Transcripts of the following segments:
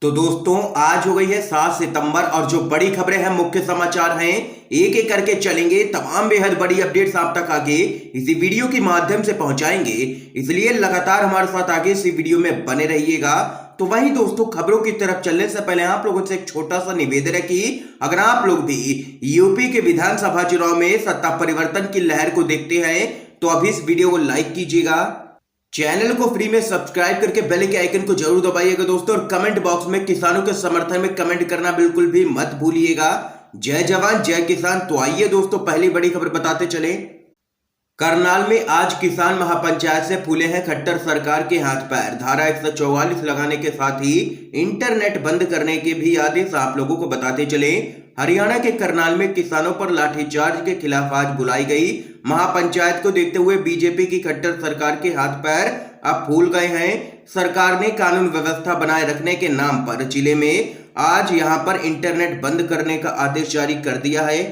तो दोस्तों आज हो गई है 7 सितंबर और जो बड़ी खबरें हैं, मुख्य समाचार हैं, एक एक करके चलेंगे। तमाम बेहद बड़ी अपडेट्स आप तक आगे इसी वीडियो के माध्यम से पहुंचाएंगे, इसलिए लगातार हमारे साथ आगे इसी वीडियो में बने रहिएगा। तो वहीं दोस्तों, खबरों की तरफ चलने से पहले आप लोगों से एक छोटा सा निवेदन है कि अगर आप लोग भी यूपी के विधानसभा चुनाव में सत्ता परिवर्तन की लहर को देखते हैं तो अभी इस वीडियो को लाइक कीजिएगा, चैनल को फ्री में सब्सक्राइब करके बेल के आइकन को जरूर दबाइएगा दोस्तों, और कमेंट बॉक्स में किसानों के समर्थन में कमेंट करना बिल्कुल भी मत भूलिएगा। जय जवान जय किसान। तो आइए दोस्तों, पहली बड़ी खबर बताते चले। करनाल में आज किसान महापंचायत से फूले हैं खट्टर सरकार के हाथ पैर। धारा 144 लगाने के साथ ही इंटरनेट बंद करने के भी आदेश आप लोगों को बताते चले। हरियाणा के करनाल में किसानों पर लाठीचार्ज के खिलाफ आज बुलाई गई महापंचायत को देखते हुए बीजेपी की खट्टर सरकार के हाथ पैर अब फूल गए हैं। सरकार ने कानून व्यवस्था बनाए रखने के नाम पर जिले में आज यहां पर इंटरनेट बंद करने का आदेश जारी कर दिया है।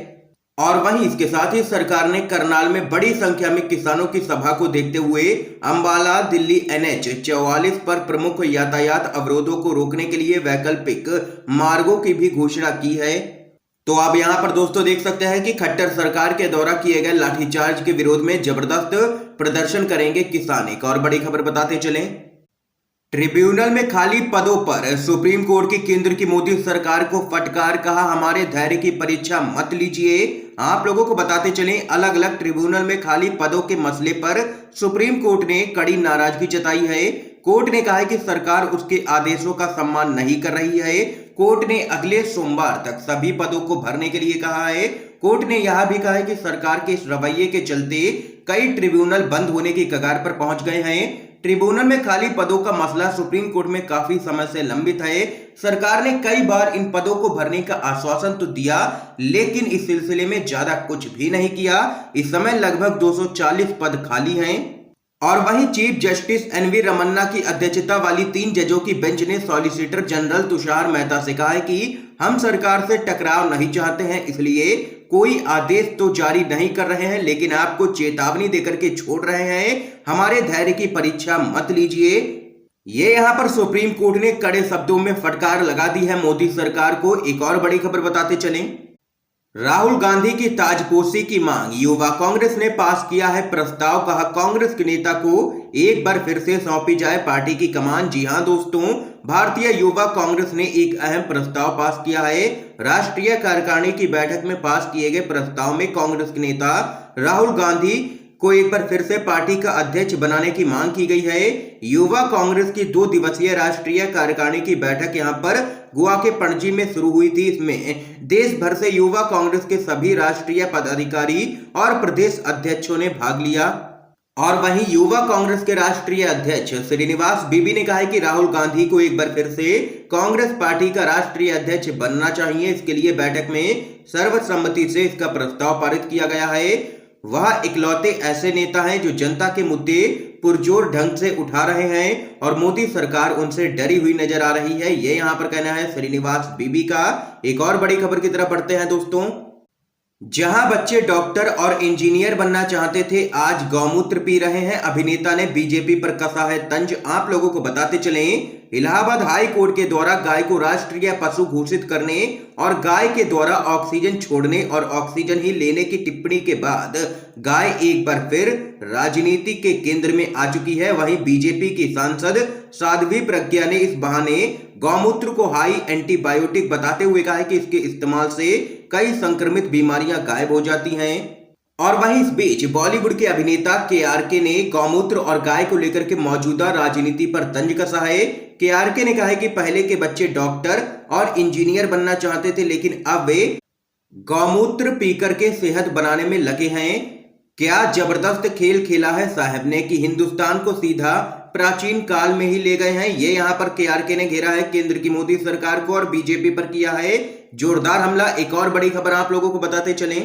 और वहीं इसके साथ ही सरकार ने करनाल में बड़ी संख्या में किसानों की सभा को देखते हुए अंबाला दिल्ली NH 44 पर प्रमुख यातायात अवरोधों को रोकने के लिए वैकल्पिक मार्गों की भी घोषणा की है। तो आप यहां पर दोस्तों देख सकते हैं कि खट्टर सरकार के द्वारा किए गए लाठीचार्ज के विरोध में जबरदस्त प्रदर्शन करेंगे किसान। एक और बड़ी खबर बताते चलें। ट्रिब्यूनल में खाली पदों पर सुप्रीम कोर्ट की केंद्र की मोदी सरकार को फटकार, कहा हमारे धैर्य की परीक्षा मत लीजिए। आप लोगों को बताते चलें, अलग अलग ट्रिब्यूनल में खाली पदों के मसले पर सुप्रीम कोर्ट ने कड़ी नाराजगी जताई है। कोर्ट ने कहा है कि सरकार उसके आदेशों का सम्मान नहीं कर रही है। कोर्ट ने अगले सोमवार तक सभी पदों को भरने के लिए कहा है। कोर्ट ने यह भी कहा है कि सरकार के इस रवैये के चलते कई ट्रिब्यूनल बंद होने की कगार पर पहुंच गए हैं। ट्रिब्यूनल में खाली पदों का मसला सुप्रीम कोर्ट में काफी समय से लंबित है। सरकार ने कई बार इन पदों को भरने का आश्वासन तो दिया, लेकिन इस सिलसिले में ज्यादा कुछ भी नहीं किया। इस समय लगभग 240 पद खाली हैं। और वहीं चीफ जस्टिस NV रमन्ना की अध्यक्षता वाली 3 जजों की बेंच ने सॉलिसिटर जनरल तुषार मेहता से कहा है कि हम सरकार से टकराव नहीं चाहते हैं, इसलिए कोई आदेश तो जारी नहीं कर रहे हैं, लेकिन आपको चेतावनी देकर के छोड़ रहे हैं। हमारे धैर्य की परीक्षा मत लीजिए। ये यहां पर सुप्रीम कोर्ट ने कड़े शब्दों में फटकार लगा दी है मोदी सरकार को। एक और बड़ी खबर बताते चलें। राहुल गांधी की ताजपोशी की मांग, युवा कांग्रेस ने पास किया है प्रस्ताव, कहा कांग्रेस के नेता को एक बार फिर से सौंपी जाए पार्टी की कमान। जी हां दोस्तों, भारतीय युवा कांग्रेस ने एक अहम प्रस्ताव पास किया है। राष्ट्रीय कार्यकारिणी की बैठक में पास किए गए प्रस्ताव में कांग्रेस के नेता राहुल गांधी को एक बार फिर से पार्टी का अध्यक्ष बनाने की मांग की गई है। युवा कांग्रेस की 2 दिवसीय राष्ट्रीय कार्यकारिणी की बैठक यहां पर गोवा के पणजी में शुरू हुई थी। इसमें देश भर से युवा कांग्रेस के सभी राष्ट्रीय पदाधिकारी और प्रदेश अध्यक्षों ने भाग लिया। और वहीं युवा कांग्रेस के राष्ट्रीय अध्यक्ष श्रीनिवास बीबी ने कहा है कि राहुल गांधी को एक बार फिर से कांग्रेस पार्टी का राष्ट्रीय अध्यक्ष बनना चाहिए। इसके लिए बैठक में सर्वसम्मति से इसका प्रस्ताव पारित किया गया है। वह इकलौते ऐसे नेता हैं जो जनता के मुद्दे पुरजोर ढंग से उठा रहे हैं और मोदी सरकार उनसे डरी हुई नजर आ रही है। ये यहां पर कहना है श्रीनिवास बीबी का। एक और बड़ी खबर की तरफ बढ़ते हैं दोस्तों। जहां बच्चे डॉक्टर और इंजीनियर बनना चाहते थे, आज गौमूत्र पी रहे हैं। अभिनेता ने बीजेपी पर कसा है तंज। आप लोगों को बताते चलें, इलाहाबाद हाई कोर्ट के द्वारा गाय को राष्ट्रीय पशु घोषित करने और गाय के द्वारा ऑक्सीजन छोड़ने और ऑक्सीजन ही लेने की टिप्पणी के बाद गाय एक बार फिर राजनीति के केंद्र में आ चुकी है। वहीं बीजेपी की सांसद साध्वी प्रज्ञा ने इस बहाने गौमूत्र को हाई एंटीबायोटिक बताते हुए कहा है कि इसके इस्तेमाल से कई संक्रमित बीमारियां गायब हो जाती हैं। और वहीं इस बीच बॉलीवुड के अभिनेता KRK ने गौमूत्र और गाय को लेकर के मौजूदा राजनीति पर तंज कसा है। KRK ने कहा है कि पहले के बच्चे डॉक्टर और इंजीनियर बनना चाहते थे, लेकिन अब वे गौमूत्र पीकर के सेहत बनाने में लगे हैं। क्या जबरदस्त खेल खेला है साहब ने कि हिंदुस्तान को सीधा प्राचीन काल में ही ले गए हैं। ये यहां पर KRK ने घेरा है केंद्र की मोदी सरकार को और बीजेपी पर किया है जोरदार हमला। एक और बड़ी खबर आप लोगों को बताते चलें।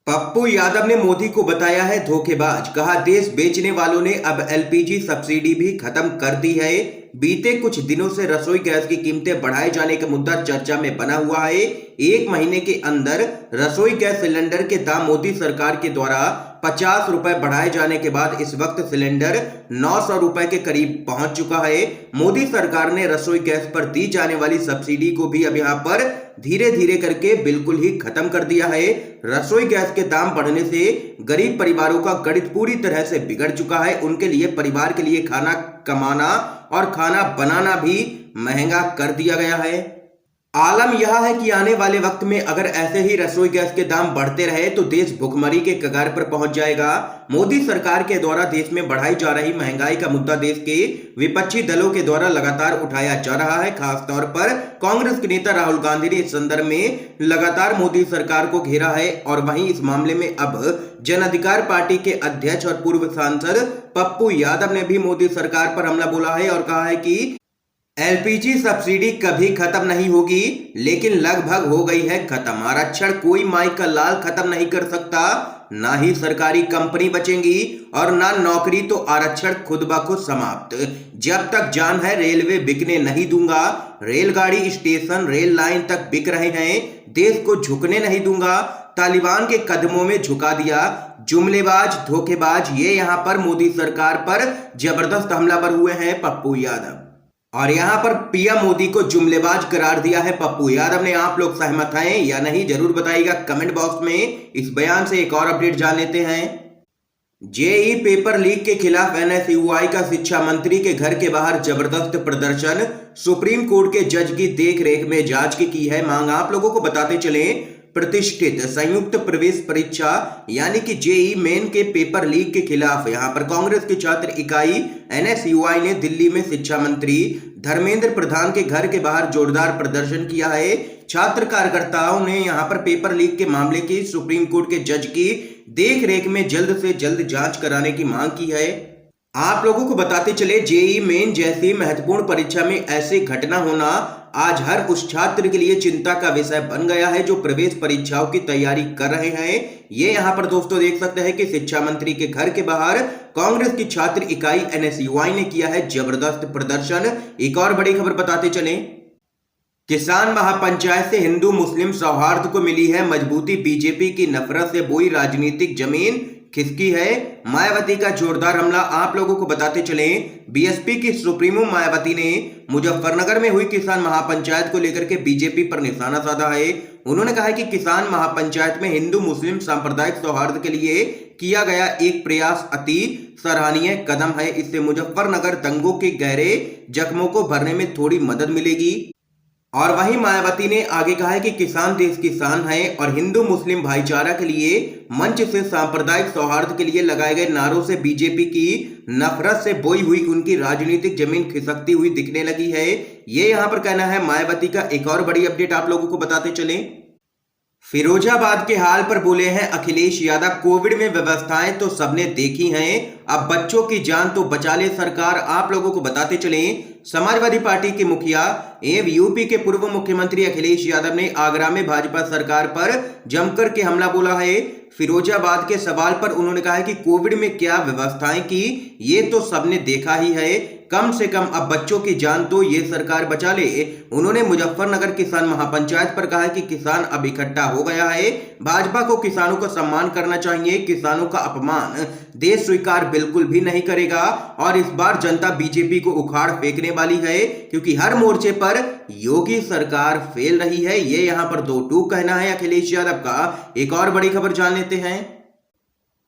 पप्पू यादव ने मोदी को बताया है धोखेबाज, कहा देश बेचने वालों ने अब LPG सब्सिडी भी खत्म कर दी है। बीते कुछ दिनों से रसोई गैस की कीमतें बढ़ाए जाने का मुद्दा चर्चा में बना हुआ है। 1 महीने के अंदर रसोई गैस सिलेंडर के दाम मोदी सरकार के द्वारा 50 रुपए बढ़ाए जाने के बाद इस वक्त सिलेंडर 900 रुपए के करीब पहुंच चुका है। मोदी सरकार ने रसोई गैस पर दी जाने वाली सब्सिडी को भी अब यहां पर धीरे धीरे करके बिल्कुल ही खत्म कर दिया है। रसोई गैस के दाम बढ़ने से गरीब परिवारों का गणित पूरी तरह से बिगड़ चुका है। उनके लिए, परिवार के लिए खाना कमाना और खाना बनाना भी महंगा कर दिया गया है। आलम यह है कि आने वाले वक्त में अगर ऐसे ही रसोई गैस के दाम बढ़ते रहे तो देश भुखमरी के कगार पर पहुंच जाएगा। मोदी सरकार के द्वारा देश में बढ़ाई जा रही महंगाई का मुद्दा देश के विपक्षी दलों के द्वारा लगातार उठाया जा रहा है। खासतौर पर कांग्रेस के नेता राहुल गांधी ने इस संदर्भ में लगातार मोदी सरकार को घेरा है और वहीं इस मामले में अब जन अधिकार पार्टी के अध्यक्ष और पूर्व सांसद पप्पू यादव ने भी मोदी सरकार पर हमला बोला है और कहा है कि एलपीजी सब्सिडी कभी खत्म नहीं होगी, लेकिन लगभग हो गई है खत्म। आरक्षण कोई माई का लाल खत्म नहीं कर सकता, ना ही सरकारी कंपनी बचेंगी और ना नौकरी, तो आरक्षण खुद ब खुद समाप्त। जब तक जान है रेलवे बिकने नहीं दूंगा। रेलगाड़ी स्टेशन रेल लाइन तक बिक रहे हैं, देश को झुकने नहीं दूंगा। तालिबान के कदमों में झुका दिया। जुमलेबाज, धोखेबाज, ये यहां पर मोदी सरकार पर जबरदस्त हमलावर हुए हैं पप्पू यादव। और यहां पर पीएम मोदी को जुमलेबाज करार दिया है पप्पू यादव ने। आप लोग सहमत हैं या नहीं जरूर बताइएगा कमेंट बॉक्स में। इस बयान से एक और अपडेट जान लेते हैं। जेईई पेपर लीक के खिलाफ एनएसयूआई का शिक्षा मंत्री के घर के बाहर जबरदस्त प्रदर्शन। सुप्रीम कोर्ट के जज की देखरेख में जांच की है मांग। आप लोगों को बताते चले, प्रतिष्ठित संयुक्त प्रवेश परीक्षा यानी कि जेईई मेन के पेपर लीक के खिलाफ यहां पर कांग्रेस की छात्र इकाई एनएसयूआई ने दिल्ली में शिक्षा मंत्री धर्मेंद्र प्रधान के घर के बाहर जोरदार प्रदर्शन किया है। छात्र कार्यकर्ताओं ने यहां पर पेपर लीक के मामले की सुप्रीम कोर्ट के जज की देखरेख में जल्द से जल्द जांच कराने की मांग की है। आप लोगों को बताते चले, जेईई मेन जैसी महत्वपूर्ण परीक्षा में ऐसी घटना होना आज हर उस छात्र के लिए चिंता का विषय बन गया है जो प्रवेश परीक्षाओं की तैयारी कर रहे हैं। ये यहां पर दोस्तों देख सकते हैं कि शिक्षा मंत्री के घर के बाहर कांग्रेस की छात्र इकाई एनएसयूआई ने किया है जबरदस्त प्रदर्शन। एक और बड़ी खबर बताते चले, किसान महापंचायत से हिंदू मुस्लिम सौहार्द को मिली है मजबूती। बीजेपी की नफरत से बोई राजनीतिक जमीन खिसकी है। मायावती का जोरदार हमला। आप लोगों को बताते चले, बीएसपी की सुप्रीमो मायावती ने मुजफ्फरनगर में हुई किसान महापंचायत को लेकर के बीजेपी पर निशाना साधा है। उन्होंने कहा है कि किसान महापंचायत में हिंदू मुस्लिम सांप्रदायिक सौहार्द के लिए किया गया एक प्रयास अति सराहनीय कदम है। इससे मुजफ्फरनगर दंगों के गहरे जख्मों को भरने में थोड़ी मदद मिलेगी। और वहीं मायावती ने आगे कहा है कि किसान देश की शान है और हिंदू मुस्लिम भाईचारा के लिए मंच से सांप्रदायिक सौहार्द के लिए लगाए गए नारों से बीजेपी की नफरत से बोई हुई उनकी राजनीतिक जमीन खिसकती हुई दिखने लगी है। ये यहां पर कहना है मायावती का। एक और बड़ी अपडेट आप लोगों को बताते चले, फिरोजाबाद के हाल पर बोले हैं अखिलेश यादव। कोविड में व्यवस्थाएं तो सबने देखी हैं, अब बच्चों की जान तो बचा ले सरकार। आप लोगों को बताते चले, समाजवादी पार्टी के मुखिया एवं यूपी के पूर्व मुख्यमंत्री अखिलेश यादव ने आगरा में भाजपा सरकार पर जमकर के हमला बोला है। फिरोजाबाद के सवाल पर उन्होंने कहा है कि कोविड में क्या व्यवस्थाएं की ये तो सबने देखा ही है, कम से कम अब बच्चों की जान तो ये सरकार बचा ले। उन्होंने मुजफ्फरनगर किसान महापंचायत पर कहा कि किसान अब इकट्ठा हो गया है, भाजपा को किसानों का सम्मान करना चाहिए। किसानों का अपमान देश स्वीकार बिल्कुल भी नहीं करेगा और इस बार जनता बीजेपी को उखाड़ फेंकने वाली है क्योंकि हर मोर्चे पर योगी सरकार फेल रही है। ये यहां पर दो टूक कहना है अखिलेश यादव का। एक और बड़ी खबर जान लेते हैं,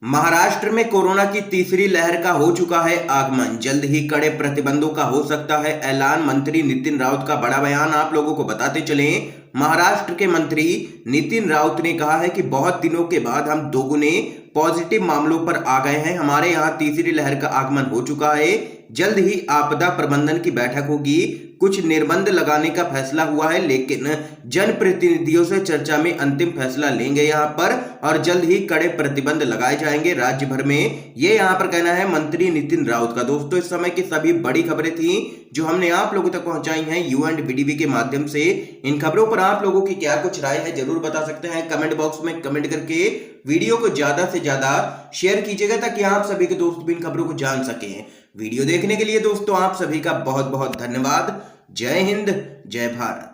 महाराष्ट्र में कोरोना की तीसरी लहर का हो चुका है आगमन। जल्द ही कड़े प्रतिबंधों का हो सकता है ऐलान। मंत्री नितिन राउत का बड़ा बयान। आप लोगों को बताते चले, महाराष्ट्र के मंत्री नितिन राउत ने कहा है कि बहुत दिनों के बाद हम दोगुने पॉजिटिव मामलों पर आ गए हैं। हमारे यहाँ तीसरी लहर का आगमन हो चुका है। जल्द ही आपदा प्रबंधन की बैठक होगी। कुछ निर्बंध लगाने का फैसला हुआ है, लेकिन जनप्रतिनिधियों से चर्चा में अंतिम फैसला लेंगे यहाँ पर और जल्द ही कड़े प्रतिबंध लगाए जाएंगे राज्य भर में। ये यहाँ पर कहना है मंत्री नितिन राउत का। दोस्तों, इस समय की सभी बड़ी खबरें थी जो हमने आप लोगों तक पहुंचाई हैं यू&बीडीवी के माध्यम से। इन खबरों पर आप लोगों की क्या कुछ राय है जरूर बता सकते हैं कमेंट बॉक्स में कमेंट करके। वीडियो को ज्यादा से ज्यादा शेयर कीजिएगा ताकि आप सभी के दोस्त भी इन खबरों को जान सकें। वीडियो देखने के लिए दोस्तों आप सभी का बहुत बहुत धन्यवाद। जय हिंद, जय भारत।